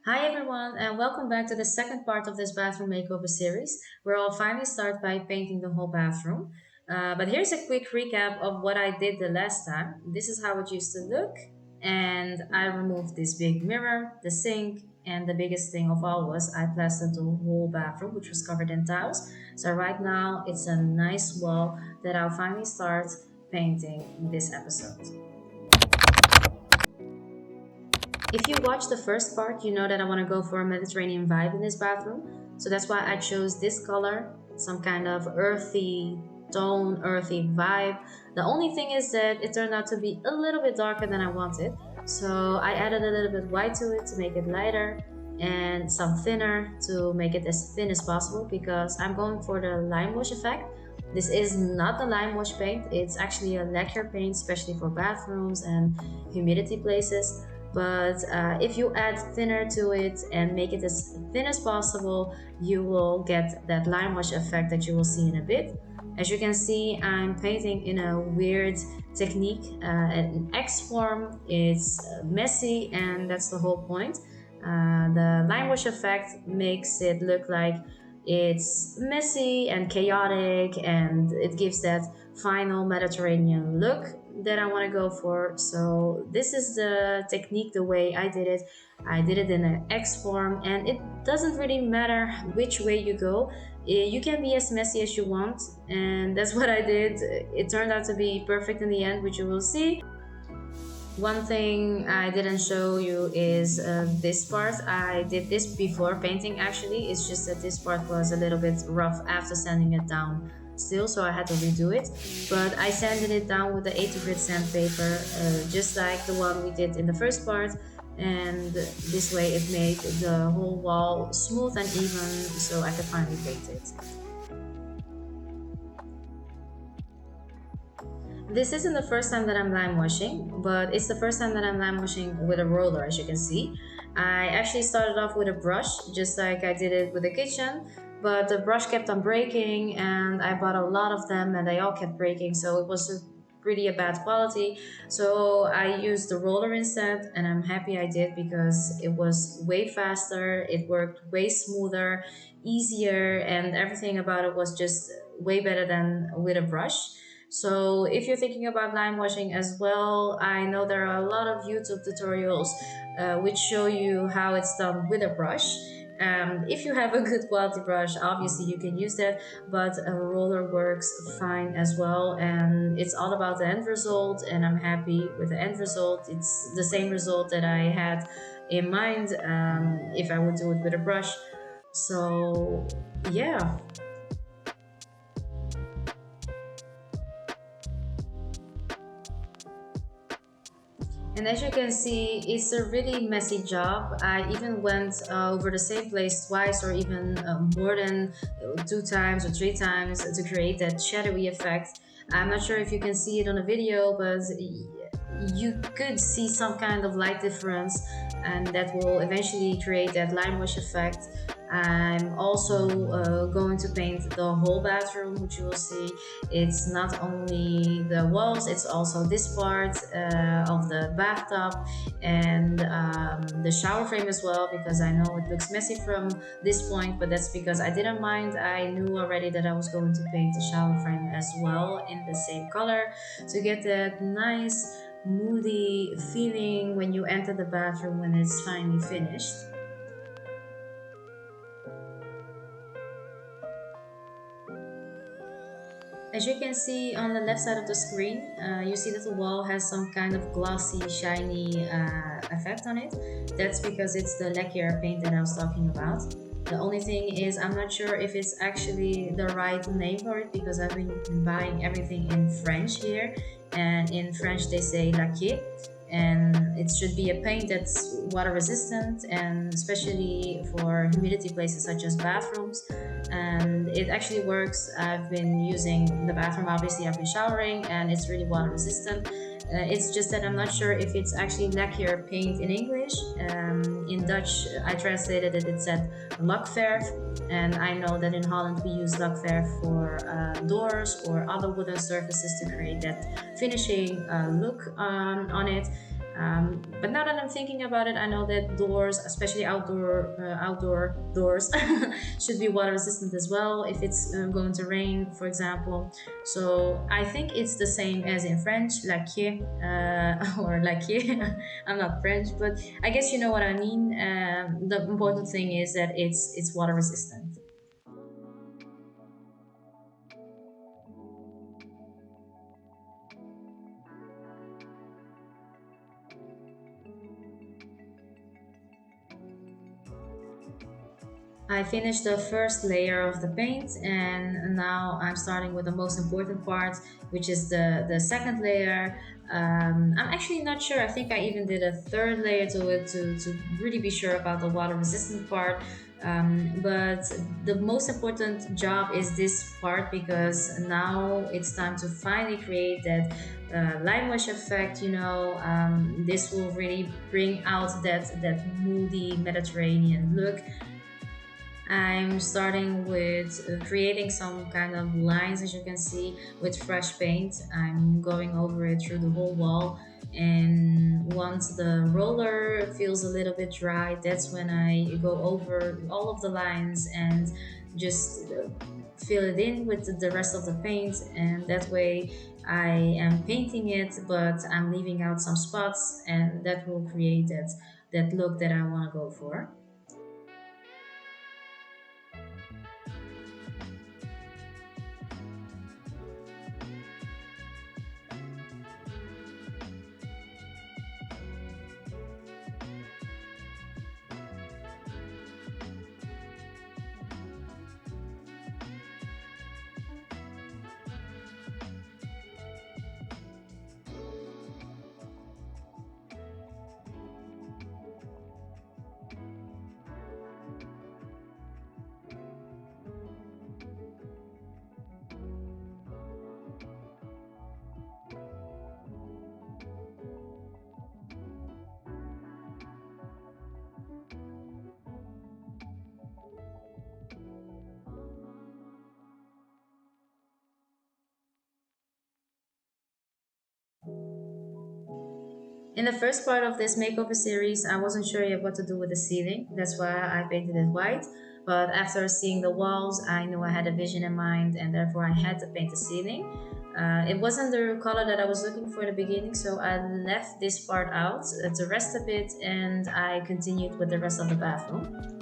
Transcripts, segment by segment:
Hi everyone, and welcome back to the second part of this bathroom makeover series, where I'll finally start by painting the whole bathroom. But here's a quick recap of what I did the last time. This is how it used to look, and I removed this big mirror, the sink, and the biggest thing of all was I plastered the whole bathroom, which was covered in tiles. So right now it's a nice wall that I'll finally start painting this episode. If you watch the first part, you know that I want to go for a Mediterranean vibe in this bathroom. So that's why I chose this color, some kind of earthy tone, earthy vibe. The only thing is that it turned out to be a little bit darker than I wanted. So I added a little bit white to it to make it lighter and some thinner to make it as thin as possible because I'm going for the lime wash effect. This is not a lime wash paint, it's actually a lacquer paint, especially for bathrooms and humidity places. But if you add thinner to it and make it as thin as possible, you will get that lime wash effect that you will see in a bit. As you can see, I'm painting in a weird technique, an X form. It's messy, and that's the whole point. The line wash effect makes it look like it's messy and chaotic, and it gives that final Mediterranean look that I want to go for. So this is the technique, the way I did it. I did it in an X form, and it doesn't really matter which way you go. You can be as messy as you want, and that's what I did. It turned out to be perfect in the end, which you will see. One thing I didn't show you is this part. I did this before painting actually. It's just that this part was a little bit rough after sanding it down still, so I had to redo it. But I sanded it down with the 80 grit sandpaper, just like the one we did in the first part. And this way it made the whole wall smooth and even so I could finally paint it. This isn't the first time that I'm lime washing, but it's the first time that I'm lime washing with a roller, as you can see. I actually started off with a brush, just like I did it with the kitchen, but the brush kept on breaking and I bought a lot of them and they all kept breaking, so it was pretty a bad quality. So I used the roller instead, and I'm happy I did because it was way faster, it worked way smoother, easier, and everything about it was just way better than with a brush. So if you're thinking about lime washing as well, I know there are a lot of YouTube tutorials which show you how it's done with a brush. If you have a good quality brush, obviously you can use that, but a roller works fine as well. And it's all about the end result, and I'm happy with the end result. It's the same result that I had in mind if I would do it with a brush. So, yeah. And as you can see, it's a really messy job. I even went over the same place twice or even more than two times or three times to create that shadowy effect. I'm not sure if you can see it on the video, but you could see some kind of light difference, and that will eventually create that line wash effect. I'm also going to paint the whole bathroom, which you will see. It's not only the walls, it's also this part of the bathtub and the shower frame as well, because I know it looks messy from this point, but that's because I didn't mind. I knew already that I was going to paint the shower frame as well in the same color to get that nice moody feeling when you enter the bathroom when it's finally finished. As you can see on the left side of the screen, you see that the wall has some kind of glossy, shiny effect on it. That's because it's the lacquer paint that I was talking about. The only thing is I'm not sure if it's actually the right name for it because I've been buying everything in French here, and in French they say lacquer, and it should be a paint that's water resistant and especially for humidity places such as bathrooms. And it actually works. I've been using the bathroom, obviously I've been showering, and it's really water resistant. It's just that I'm not sure if it's actually lacquer paint in English. In Dutch I translated it, it said lakverf, and I know that in Holland we use lakverf for doors or other wooden surfaces to create that finishing look on it. But now that I'm thinking about it, I know that doors, especially outdoor doors, should be water resistant as well if it's going to rain, for example. So I think it's the same as in French, laquer, or laquer. I'm not French, but I guess you know what I mean. The important thing is that it's water resistant. I finished the first layer of the paint, and now I'm starting with the most important part, which is the second layer. I'm actually not sure. I think I even did a third layer to it to really be sure about the water resistant part. But the most important job is this part because now it's time to finally create that light wash effect. This will really bring out that moody Mediterranean look. I'm starting with creating some kind of lines, as you can see, with fresh paint. I'm going over it through the whole wall, and once the roller feels a little bit dry, that's when I go over all of the lines and just fill it in with the rest of the paint, and that way I am painting it, but I'm leaving out some spots, and that will create that look that I want to go for. In the first part of this makeover series, I wasn't sure yet what to do with the ceiling. That's why I painted it white. But after seeing the walls, I knew I had a vision in mind, and therefore I had to paint the ceiling. It wasn't the color that I was looking for in the beginning, so I left this part out to rest a bit, and I continued with the rest of the bathroom.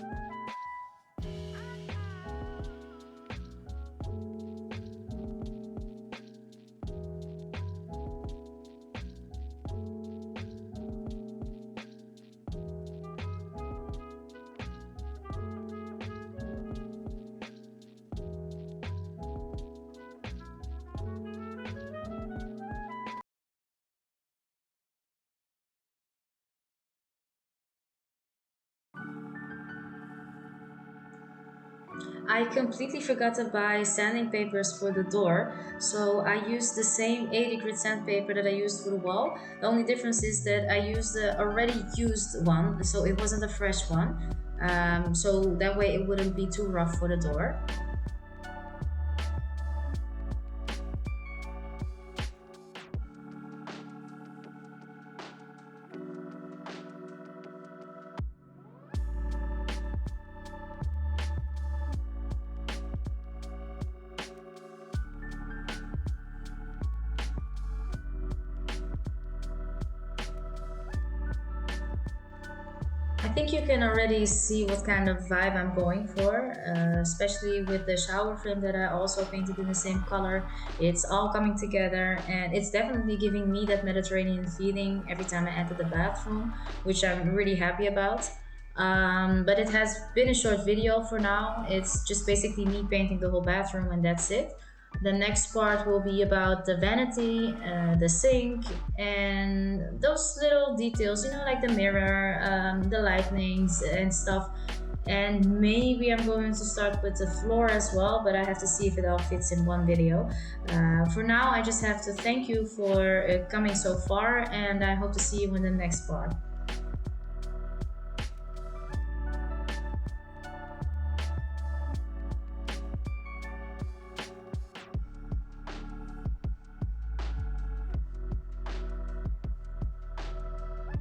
I completely forgot to buy sanding papers for the door, so I used the same 80 grit sandpaper that I used for the wall. The only difference is that I used the already used one, so it wasn't a fresh one. So that way it wouldn't be too rough for the door. I think you can already see what kind of vibe I'm going for, especially with the shower frame that I also painted in the same color. It's all coming together, and it's definitely giving me that Mediterranean feeling every time I enter the bathroom, which I'm really happy about. But it has been a short video for now. It's just basically me painting the whole bathroom, and that's it. The next part will be about the vanity, the sink, and those little details, like the mirror, the lightnings and stuff. And maybe I'm going to start with the floor as well, but I have to see if it all fits in one video. For now, I just have to thank you for coming so far, and I hope to see you in the next part.